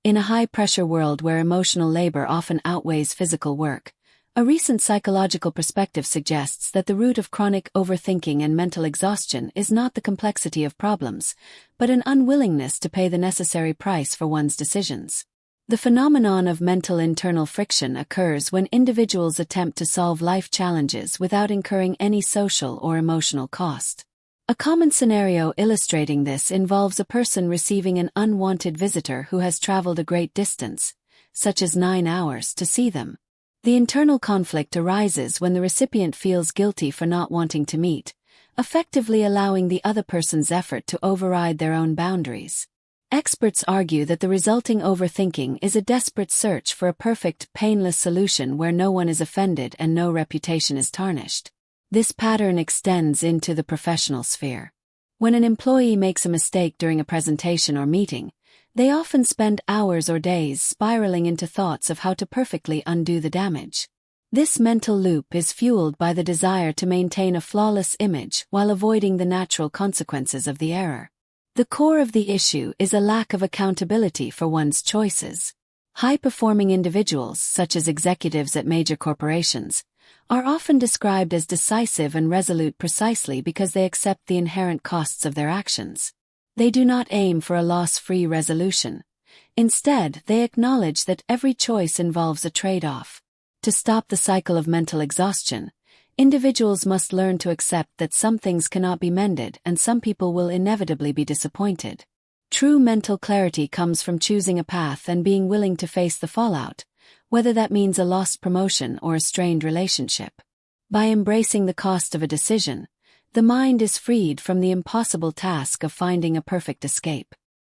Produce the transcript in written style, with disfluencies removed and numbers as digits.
In a high-pressure world where emotional labor often outweighs physical work, a recent psychological perspective suggests that the root of chronic overthinking and mental exhaustion is not the complexity of problems, but an unwillingness to pay the necessary price for one's decisions. The phenomenon of mental internal friction occurs when individuals attempt to solve life challenges without incurring any social or emotional cost. A common scenario illustrating this involves a person receiving an unwanted visitor who has traveled a great distance, such as 9 hours, to see them. The internal conflict arises when the recipient feels guilty for not wanting to meet, effectively allowing the other person's effort to override their own boundaries. Experts argue that the resulting overthinking is a desperate search for a perfect, painless solution where no one is offended and no reputation is tarnished. This pattern extends into the professional sphere. When an employee makes a mistake during a presentation or meeting, they often spend hours or days spiraling into thoughts of how to perfectly undo the damage. This mental loop is fueled by the desire to maintain a flawless image while avoiding the natural consequences of the error. The core of the issue is a lack of accountability for one's choices. High-performing individuals, such as executives at major corporations, are often described as decisive and resolute precisely because they accept the inherent costs of their actions. They do not aim for a loss-free resolution. Instead, they acknowledge that every choice involves a trade-off. To stop the cycle of mental exhaustion, individuals must learn to accept that some things cannot be mended and some people will inevitably be disappointed. True mental clarity comes from choosing a path and being willing to face the fallout, whether that means a lost promotion or a strained relationship. By embracing the cost of a decision, the mind is freed from the impossible task of finding a perfect escape.